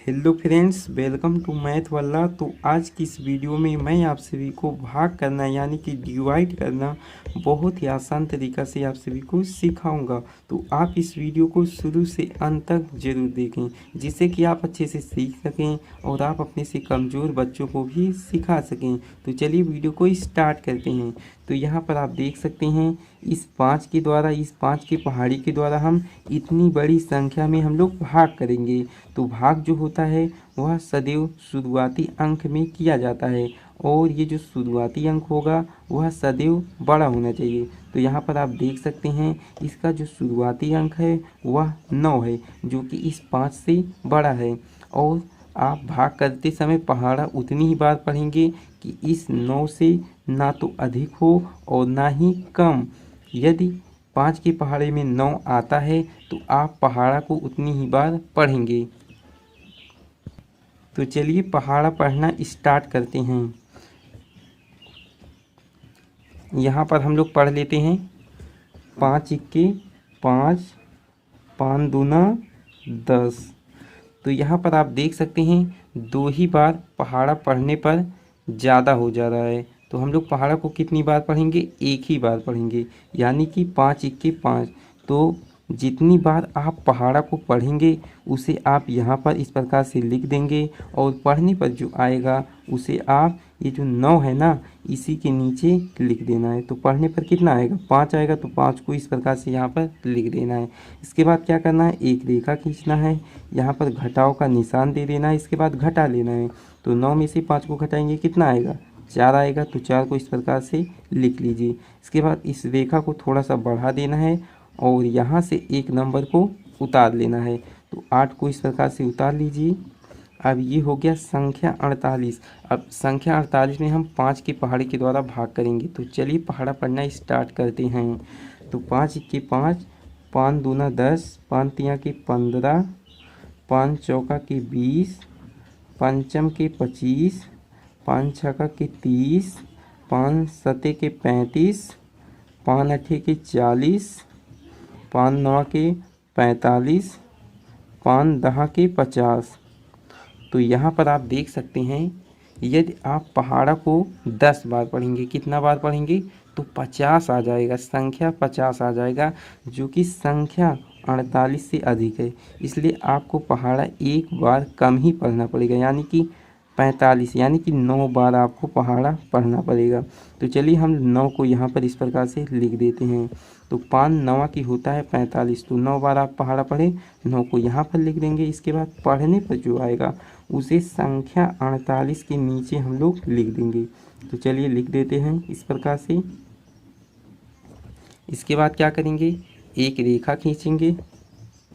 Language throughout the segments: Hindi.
Hello friends, welcome to math वाला। तो आज की इस वीडियो में मैं आप सभी को भाग करना यानी कि डिवाइड करना बहुत ही आसान तरीक़ा से आप सभी को सिखाऊंगा। तो आप इस वीडियो को शुरू से अंत तक ज़रूर देखें, जिससे कि आप अच्छे से सीख सकें और आप अपने से कमज़ोर बच्चों को भी सिखा सकें। तो चलिए वीडियो को स्टार्ट करते हैं। तो यहाँ पर आप देख सकते हैं इस 5 की पहाड़ी के द्वारा हम इतनी बड़ी संख्या में हम लोग भाग करेंगे। तो भाग जो होता है वह सदैव शुरुआती अंक में किया जाता है और ये जो शुरुआती अंक होगा वह सदैव बड़ा होना चाहिए। तो यहाँ पर आप देख सकते हैं इसका जो शुरुआती अंक है वह 9 है, जो कि इस 5 से बड़ा है। और आप भाग करते समय पहाड़ा उतनी ही बार पढ़ेंगे कि इस 9 से ना तो अधिक हो और ना ही कम। यदि 5 के पहाड़े में 9 आता है तो आप पहाड़ा को उतनी ही बार पढ़ेंगे। तो चलिए पहाड़ा पढ़ना स्टार्ट करते हैं। यहाँ पर हम लोग पढ़ लेते हैं 5 इक्के 5, 5 दूना 10। तो यहाँ पर आप देख सकते हैं 2 ही बार पहाड़ा पढ़ने पर ज़्यादा हो जा रहा है। तो हम लोग पहाड़ा को कितनी बार पढ़ेंगे? एक ही बार पढ़ेंगे, यानी कि 5 इक्के 5। तो जितनी बार आप पहाड़ा को पढ़ेंगे उसे आप यहाँ पर इस प्रकार से लिख देंगे और पढ़ने पर जो आएगा उसे आप ये जो 9 है ना इसी के नीचे लिख देना है। तो पढ़ने पर कितना आएगा? 5 आएगा। तो 5 को इस प्रकार से यहाँ पर लिख देना है। इसके बाद क्या करना है? एक रेखा खींचना है, यहाँ पर घटाव का निशान दे देना है, इसके बाद घटा लेना है। तो 9 में से 5 को घटाएंगे कितना आएगा? 4 आएगा। तो 4 को इस प्रकार से लिख लीजिए। इसके बाद इस रेखा को थोड़ा सा बढ़ा देना है और यहाँ से एक नंबर को उतार लेना है। तो 8 को इस प्रकार से उतार लीजिए। अब ये हो गया संख्या 48। अब संख्या 48 में हम 5 की पहाड़ी के द्वारा भाग करेंगे। तो चलिए पहाड़ा पढ़ना स्टार्ट करते हैं। तो 5 इक्के 5, 5 दूना 10, 5 तिया के 15, 5 चौका के 20, पंचम के 25, 5 छक्का के 30, 5 सते के 35, 5 अठे के 40, 5 नौ के 45, 5 दहा के 50। तो यहाँ पर आप देख सकते हैं यदि आप पहाड़ा को 10 बार पढ़ेंगे, कितना बार पढ़ेंगे? तो 50 आ जाएगा, संख्या 50 आ जाएगा, जो कि संख्या 48 से अधिक है। इसलिए आपको पहाड़ा एक बार कम ही पढ़ना पड़ेगा, यानी कि 45, यानी कि 9 बार आपको पहाड़ा पढ़ना पड़ेगा। तो चलिए हम 9 को यहाँ पर इस प्रकार से लिख देते हैं। तो 5 9 की होता है 45। तो 9 बार आप पहाड़ा पढ़े, 9 को यहाँ पर लिख देंगे। इसके बाद पढ़ने पर जो आएगा उसे संख्या 48 के नीचे हम लोग लिख देंगे। तो चलिए लिख देते हैं इस प्रकार से। इसके बाद क्या करेंगे? एक रेखा खींचेंगे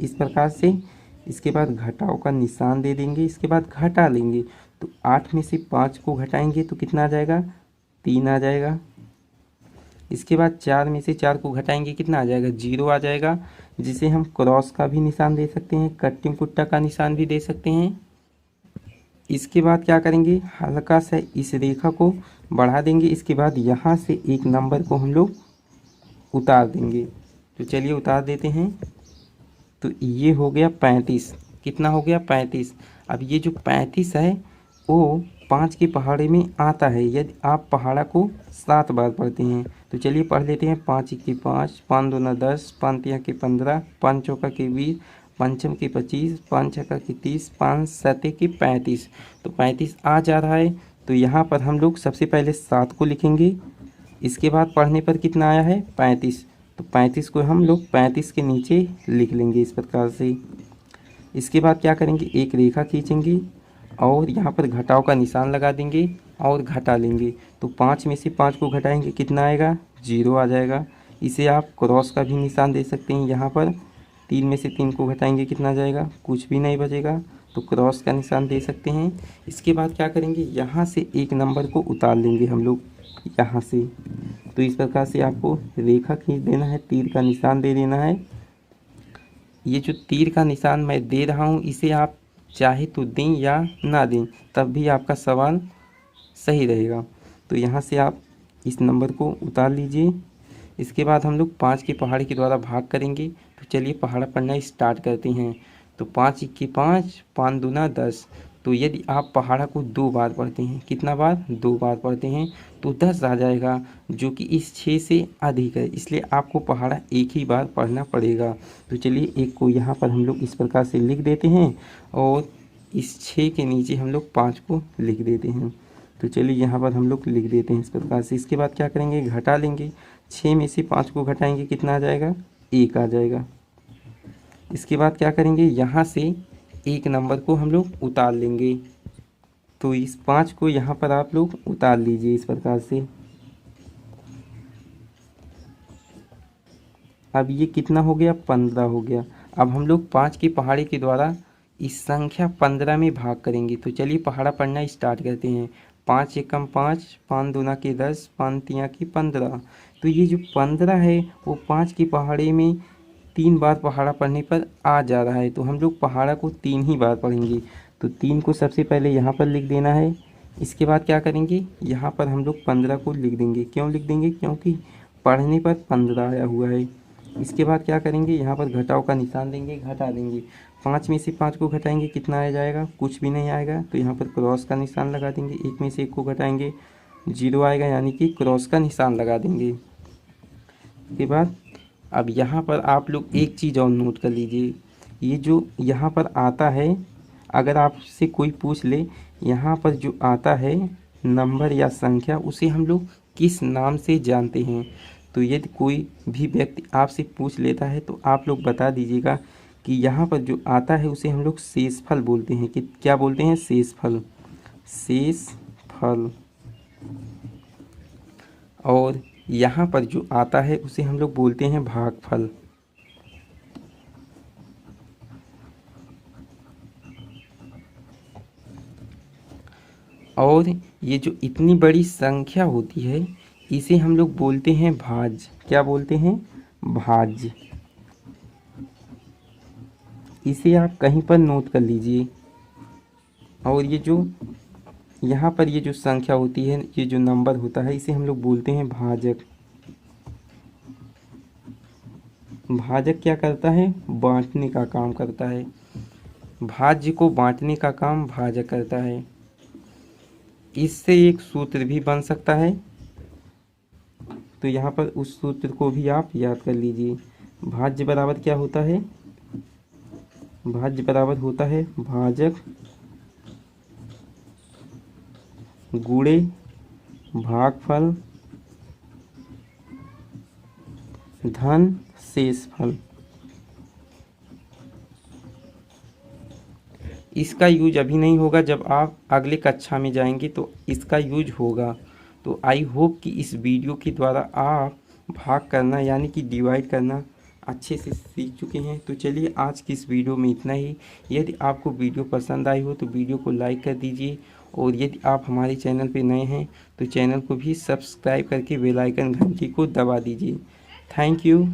इस प्रकार से। इसके बाद घटाव का निशान दे देंगे, इसके बाद घटा लेंगे। तो 8 में से 5 को घटाएंगे तो कितना आ जाएगा? 3 आ जाएगा। इसके बाद 4 में से 4 को घटाएंगे कितना आ जाएगा? 0 आ जाएगा, जिसे हम क्रॉस का भी निशान दे सकते हैं, कट्टिंग कुट्टा का निशान भी दे सकते हैं। इसके बाद क्या करेंगे? हल्का सा इस रेखा को बढ़ा देंगे। इसके बाद यहाँ से एक नंबर को हम लोग उतार देंगे। तो चलिए उतार देते हैं। तो ये हो गया 35। कितना हो गया? 35। अब ये जो 35 है वो 5 के पहाड़े में आता है यदि आप पहाड़ा को 7 बार पढ़ते हैं। तो चलिए पढ़ लेते हैं। 5 इक्के 5, 5 दूना 10, 5 तिया के 15, 5 चौका के 20, पंचम के 25, 5 छक्का के 30, 5 सते के 35। तो 35 आ जा रहा है। तो यहाँ पर हम लोग सबसे पहले 7 को लिखेंगे। इसके बाद पढ़ने पर कितना आया है? 35। तो 35 को हम लोग 35 के नीचे लिख लेंगे इस प्रकार से। इसके बाद क्या करेंगे? एक रेखा खींचेंगे और यहाँ पर घटाव का निशान लगा देंगे और घटा लेंगे। तो 5 में से 5 को घटाएंगे कितना आएगा? 0 आ जाएगा। इसे आप क्रॉस का भी निशान दे सकते हैं। यहाँ पर 3 में से 3 को घटाएंगे कितना आ जाएगा? कुछ भी नहीं बचेगा, तो क्रॉस का निशान दे सकते हैं। इसके बाद क्या करेंगे? यहाँ से एक नंबर को उतार लेंगे हम लोग यहाँ से। तो इस प्रकार से आपको रेखा खींच देना है, तीर का निशान दे देना है। ये जो तीर का निशान मैं दे रहा हूँ इसे आप चाहे तो दें या ना दें, तब भी आपका सवाल सही रहेगा। तो यहाँ से आप इस नंबर को उतार लीजिए। इसके बाद हम लोग 5 की पहाड़ी के द्वारा भाग करेंगे। तो चलिए पहाड़ा पढ़ना स्टार्ट करते हैं। तो 5 इक्के 5, 5 दूना 10। तो यदि आप पहाड़ा को 2 बार पढ़ते हैं, कितना बार? 2 बार पढ़ते हैं, तो 10 आ जाएगा, जो कि इस 6 से अधिक है, इसलिए आपको पहाड़ा एक ही बार पढ़ना पड़ेगा। तो चलिए एक को यहाँ पर हम लोग इस प्रकार से लिख देते हैं और इस 6 के नीचे हम लोग 5 को लिख देते हैं। तो चलिए यहाँ पर हम लोग लिख देते हैं इस प्रकार से। इसके बाद क्या करेंगे? घटा लेंगे, 6 में से 5 को घटाएंगे, कितना आ जाएगा? 1 आ जाएगा। इसके बाद क्या करेंगे? यहाँ से एक नंबर को हम लोग उतार लेंगे, तो इस 5 को यहाँ पर आप लोग उतार लीजिए इस प्रकार से। अब ये कितना हो गया? 15 हो गया। अब हम लोग 5 के पहाड़े के द्वारा इस संख्या 15 में भाग करेंगे। तो चलिए पहाड़ा पढ़ना स्टार्ट करते हैं। 5 एकम 5, 5 दूना के 10, 5 तिया की 15। तो ये जो 15 है वो 5 के पहाड़े में 3 बार पहाड़ा पढ़ने पर आ जा रहा है, तो हम लोग पहाड़ा को 3 ही बार पढ़ेंगे। तो 3 को सबसे पहले यहाँ पर लिख देना है। इसके बाद क्या करेंगे? यहाँ पर हम लोग 15 को लिख देंगे। क्यों लिख देंगे? क्योंकि पढ़ने पर 15 आया हुआ है। इसके बाद क्या करेंगे? यहाँ पर घटाव का निशान देंगे, घटा देंगे। 5 में से 5 को घटाएंगे, कितना आ जाएगा? कुछ भी नहीं आएगा, तो यहाँ पर क्रॉस का निशान लगा देंगे। 1 में से 1 को घटाएंगे, 0 आएगा, यानी कि क्रॉस का निशान लगा देंगे। इसके बाद अब यहाँ पर आप लोग एक चीज़ और नोट कर लीजिए, ये जो यहाँ पर आता है, अगर आपसे कोई पूछ ले यहाँ पर जो आता है नंबर या संख्या, उसे हम लोग किस नाम से जानते हैं। तो यदि कोई भी व्यक्ति आपसे पूछ लेता है तो आप लोग बता दीजिएगा कि यहाँ पर जो आता है उसे हम लोग शेषफल बोलते हैं। कि क्या बोलते हैं? शेषफल, शेषफल। और यहाँ पर जो आता है उसे हम लोग बोलते हैं भागफल। और ये जो इतनी बड़ी संख्या होती है इसे हम लोग बोलते हैं भाज्य। क्या बोलते हैं? भाज्य। इसे आप कहीं पर नोट कर लीजिए। और ये जो यहाँ पर ये जो संख्या होती है, ये जो नंबर होता है, इसे हम लोग बोलते हैं भाजक। भाजक क्या करता है? बांटने का काम करता है। भाज्य को बांटने का काम भाजक करता है। इससे एक सूत्र भी बन सकता है, तो यहाँ पर उस सूत्र को भी आप याद कर लीजिए। भाज्य बराबर क्या होता है? भाज्य बराबर होता है भाजक गुणे भागफल धन शेषफल। इसका यूज अभी नहीं होगा, जब आप अगले कक्षा में जाएंगे तो इसका यूज होगा। तो आई होप कि इस वीडियो के द्वारा आप भाग करना यानी कि डिवाइड करना अच्छे से सीख चुके हैं। तो चलिए आज की इस वीडियो में इतना ही। यदि आपको वीडियो पसंद आई हो तो वीडियो को लाइक कर दीजिए, और यदि आप हमारे चैनल पर नए हैं तो चैनल को भी सब्सक्राइब करके बेल आइकन घंटी को दबा दीजिए। Thank you.